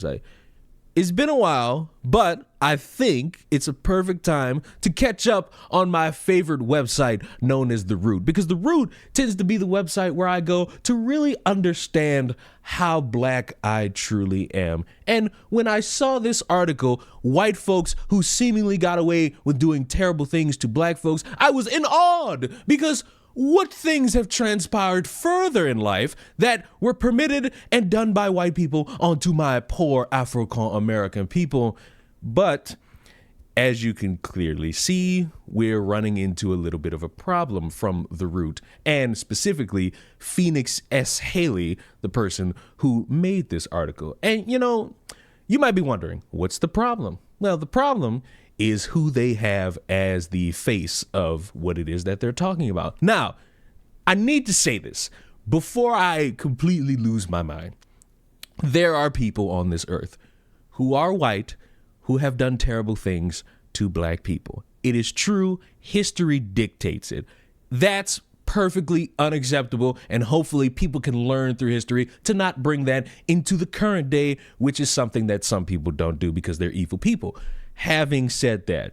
Say, it's been a while, but I think it's a perfect time to catch up on my favorite website known as The Root, because The Root tends to be the website where I go to really understand how black I truly am. And when I saw this article, white folks who seemingly got away with doing terrible things to black folks, I was in awe, because what things have transpired further in life that were permitted and done by white people onto my poor African-American people? But as you can clearly see, we're running into a little bit of a problem from The Root, and specifically Phoenix S. Haley, the person who made this article. And you might be wondering, what's the problem? Well, the problem is who they have as the face of what it is that they're talking about. Now, I need to say this before I completely lose my mind. There are people on this earth who are white who have done terrible things to black people. It is true. History dictates it. That's perfectly unacceptable, and hopefully people can learn through history to not bring that into the current day, which is something that some people don't do because they're evil people. Having said that,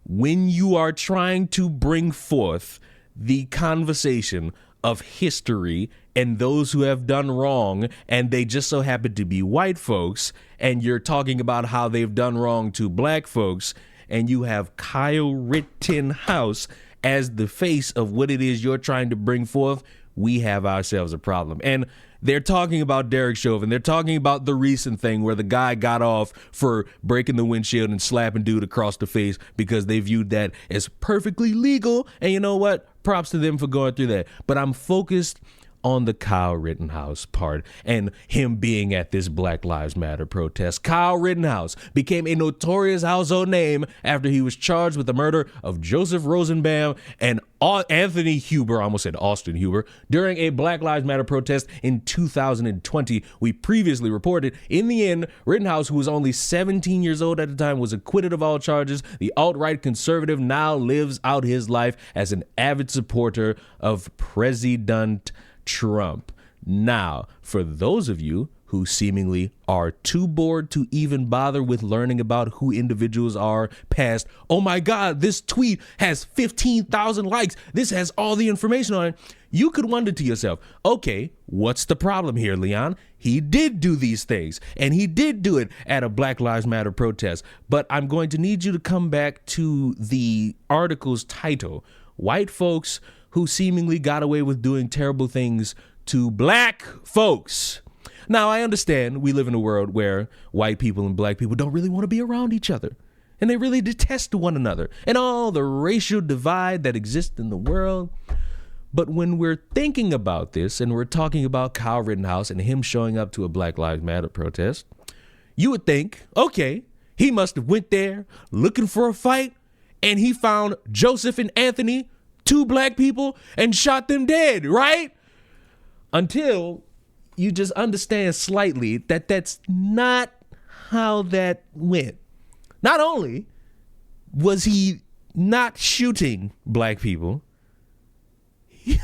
when you are trying to bring forth the conversation of history and those who have done wrong, and they just so happen to be white folks, and you're talking about how they've done wrong to black folks, and you have Kyle Rittenhouse as the face of what it is you're trying to bring forth, we have ourselves a problem. And they're talking about Derek Chauvin. They're talking about the recent thing where the guy got off for breaking the windshield and slapping dude across the face because they viewed that as perfectly legal. And you know what? Props to them for going through that. But I'm focused on the Kyle Rittenhouse part and him being at this Black Lives Matter protest. Kyle Rittenhouse became a notorious household name after he was charged with the murder of Joseph Rosenbaum and Anthony Huber, I almost said Austin Huber, during a Black Lives Matter protest in 2020. We previously reported, in the end, Rittenhouse, who was only 17 years old at the time, was acquitted of all charges. The alt-right conservative now lives out his life as an avid supporter of President Trump. Now, for those of you who seemingly are too bored to even bother with learning about who individuals are past, oh my God, this tweet has 15,000 likes, this has all the information on it, you could wonder to yourself, okay, what's the problem here, Leon? He did do these things, and he did do it at a Black Lives Matter protest. But I'm going to need you to come back to the article's title, White Folks Who Seemingly Got Away with Doing Terrible Things to Black Folks. Now, I understand we live in a world where white people and black people don't really want to be around each other, and they really detest one another and all the racial divide that exists in the world. But when we're thinking about this and we're talking about Kyle Rittenhouse and him showing up to a Black Lives Matter protest, you would think, okay, he must have went there looking for a fight, and he found Joseph and Anthony, two black people, and shot them dead, right? Until you just understand slightly that that's not how that went. Not only was he not shooting black people,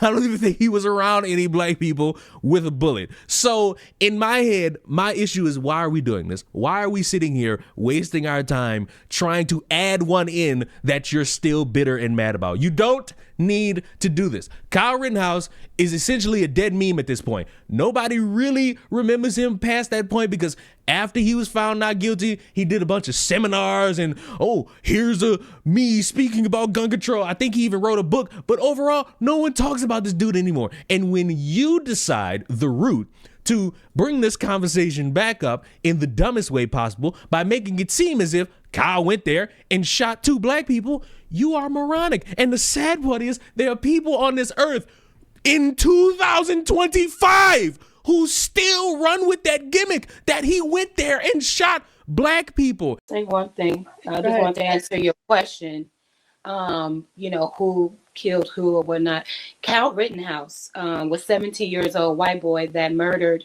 I don't even think he was around any black people with a bullet. So in my head, my issue is, why are we doing this? Why are we sitting here wasting our time trying to add one in that you're still bitter and mad about? You don't need to do this. Kyle Rittenhouse is essentially a dead meme at this point. Nobody really remembers him past that point, because after he was found not guilty, he did a bunch of seminars and, oh, here's me speaking about gun control. I think he even wrote a book, but overall, no one talks about this dude anymore. And when you decide, The Root, to bring this conversation back up in the dumbest way possible by making it seem as if Kyle went there and shot two black people, you are moronic. And the sad part is, there are people on this earth in 2025 who still run with that gimmick that he went there and shot black people. Say one thing. I just want to answer your question. Who killed who or whatnot. Kyle Rittenhouse was 17 years old, white boy that murdered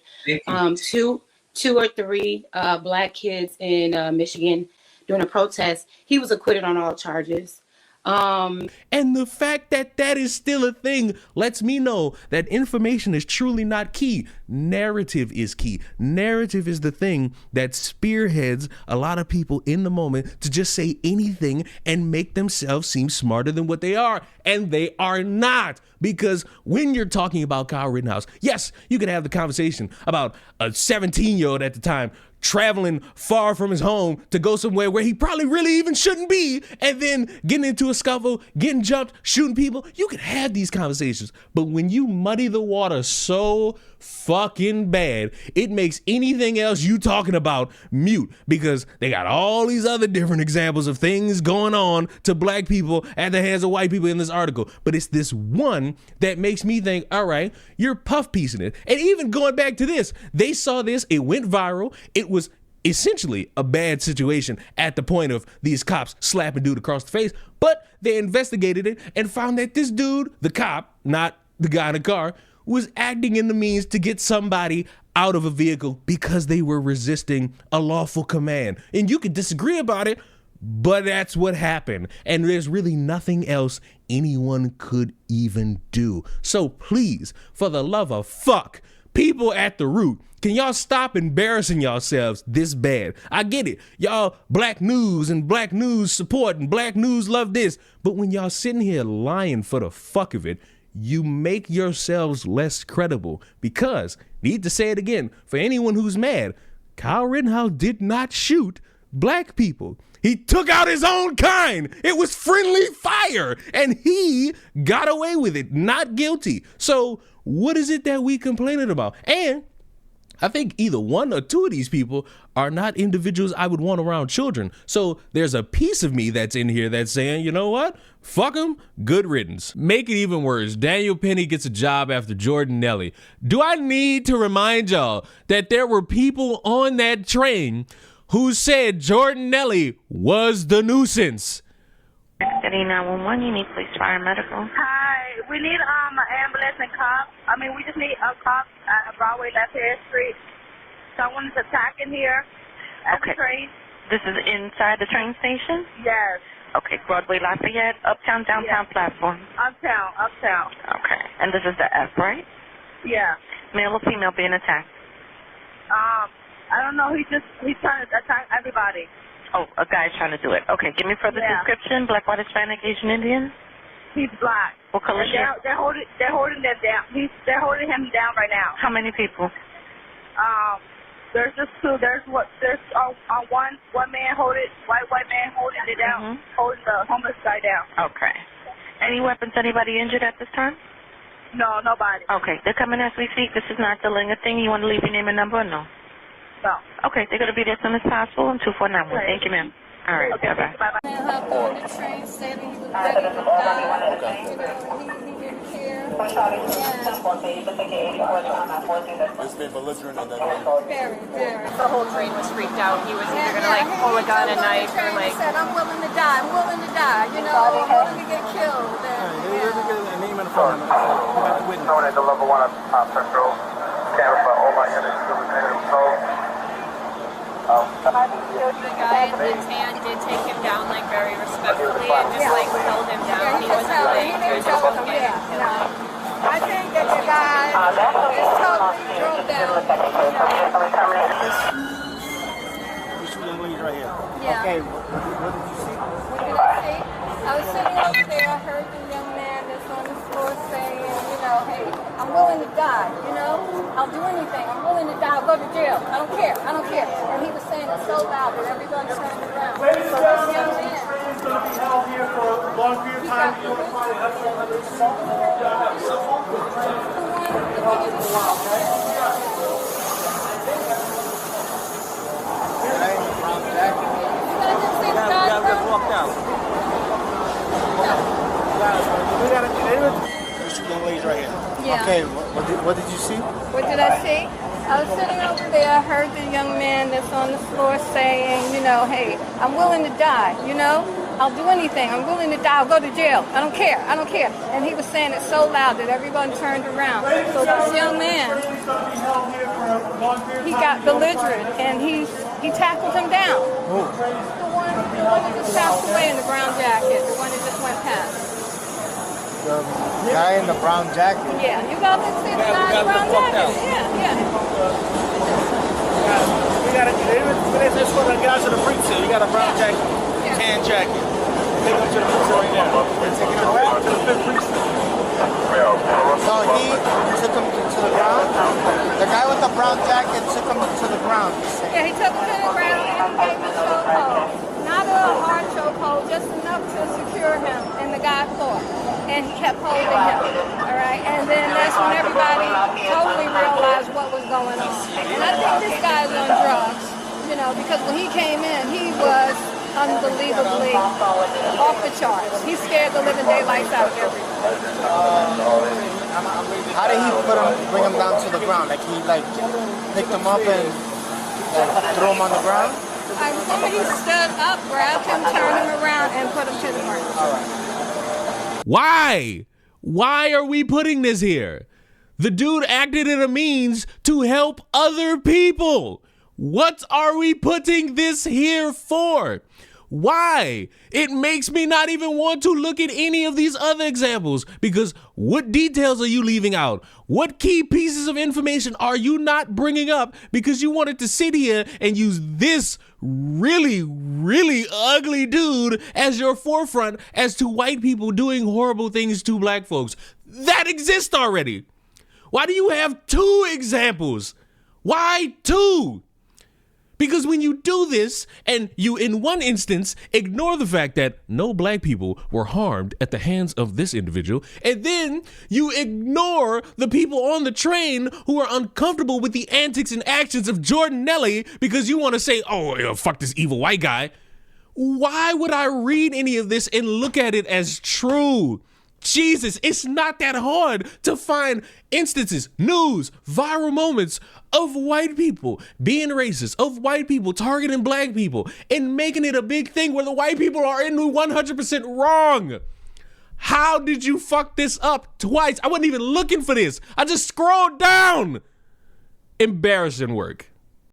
two or three black kids in Michigan during a protest. He was acquitted on all charges. And the fact that that is still a thing lets me know that information is truly not key. Narrative is key. Narrative is the thing that spearheads a lot of people in the moment to just say anything and make themselves seem smarter than what they are. And they are not. Because when you're talking about Kyle Rittenhouse, yes, you can have the conversation about a 17-year-old at the time traveling far from his home to go somewhere where he probably really even shouldn't be, and then getting into a scuffle, getting jumped, shooting people. You can have these conversations, but when you muddy the water so fucking bad, it makes anything else you talking about mute, because they got all these other different examples of things going on to black people at the hands of white people in this article. But it's this one that makes me think, all right, you're puff piecing it. And even going back to this, they saw this, it went viral, it was essentially a bad situation at the point of these cops slapping dude across the face, but they investigated it and found that this dude, the cop, not the guy in the car, was acting in the means to get somebody out of a vehicle because they were resisting a lawful command. And you can disagree about it, but that's what happened. And there's really nothing else anyone could even do. So please, for the love of fuck, people at the root, can y'all stop embarrassing yourselves this bad? I get it. Y'all black news and black news support and black news love this. But when y'all sitting here lying for the fuck of it, you make yourselves less credible, because, need to say it again, for anyone who's mad, Kyle Rittenhouse did not shoot black people. He took out his own kind. It was friendly fire, and he got away with it, not guilty. So what is it that we complaining about? And I think either one or two of these people are not individuals I would want around children. So there's a piece of me that's in here that's saying, you know what? Fuck them. Good riddance. Make it even worse. Daniel Penny gets a job after Jordan Neely. Do I need to remind y'all that there were people on that train who said Jordan Neely was the nuisance? City 911, you need police, fire, medical. Hi, we need an ambulance and cops. We just need a cop at Broadway Left Hair Street. Someone's attacking here at the train. This is inside the train station? Yes. Okay, Broadway Lafayette, uptown, downtown platform. Uptown. Okay, and this is the F, right? Yeah. Male or female being attacked? I don't know. He's trying to attack everybody. Oh, a guy's trying to do it. Okay, give me further description. Black, white, Hispanic, Asian, Indian? He's black. What color is he? They're holding them down. They're holding him down right now. How many people? There's just two. There's one man white man holding it down, holding the homeless guy down. Okay. Any weapons? Anybody injured at this time? No, nobody. Okay, they're coming as we speak. This is not delaying a thing. You want to leave your name and number or no? No. Okay, they're going to be there as soon as possible. I'm 2491. Thank you, ma'am. All right, okay, bye-bye. Bye-bye. Hopped on the train, said he was ready to die. You know, he didn't care. It's been belligerent and then Very, very. The whole train was freaked out. He was either gonna like pull a gun, a knife, or like. He said, "I'm willing to die. I'm willing to die. You know, I'm willing to get killed." they didn't get a name and a phone number. You have to witness. Known as the level 1 Central. Camera for all my units. The guy in the tan did take him down like very respectfully and just like held him down. He wasn't like resisting it. I think that the guy is totally drove down. These two young ladies right here. Yeah. Okay, what did you see? What did I see? I was sitting over there. I heard the young man that's on the floor saying, you know, hey, I'm willing to die. You know, I'll do anything. I'm willing to die. I'll go to jail. I don't care. I don't care. And he was saying it so loud that everybody turned around. So this young man, Train's going to be held here for a long period of time. You're going to find walk down. These two young ladies right here. Yeah. Okay, what did you see? what did I see? I was sitting over there. I heard the young man that's on the floor saying, you know, hey, I'm willing to die. You know, I'll do anything. I'm willing to die. I'll go to jail. I don't care. I don't care. And he was saying it so loud that everyone turned around. So this young man, he got belligerent, and he He tackled him down. Who? The one that just passed away in the brown jacket. The one that just went past. The guy in the brown jacket. Yeah, you got to see the guy in the brown jacket. Yeah. We got that's for the guys in the briefs here. You got a brown jacket, tan jacket. Take them to the briefs right now. Take it to the fifth precinct. So he took him to the ground. The guy with the brown jacket took him to the ground. Yeah, he took him to the ground and gave him a chokehold. Not a hard chokehold, just enough to secure him. And the guy fought. And he kept holding him. All right. And then that's when everybody totally realized what was going on. And I think this guy's on drugs, you know, because when he came in, he was unbelievably off the charts. He scared the living daylights out of everyone. How did he bring him down to the ground? Like he picked him up and threw him on the ground? I remember he stood up, grabbed him, turned him around, and put him to the ground. All right. Why? Why are we putting this here? The dude acted in a means to help other people. What are we putting this here for? Why? It makes me not even want to look at any of these other examples, because what details are you leaving out? What key pieces of information are you not bringing up because you wanted to sit here and use this really, really ugly dude as your forefront as to white people doing horrible things to black folks? That exists already. Why do you have 2 examples? Why 2? Because when you do this and you, in one instance, ignore the fact that no black people were harmed at the hands of this individual, and then you ignore the people on the train who are uncomfortable with the antics and actions of Jordan Neely because you want to say, oh, fuck this evil white guy. Why would I read any of this and look at it as true? Jesus, it's not that hard to find instances, news, viral moments of white people being racist, of white people targeting black people, and making it a big thing where the white people are in 100% wrong. How did you fuck this up twice? I wasn't even looking for this. I just scrolled down. Embarrassing work.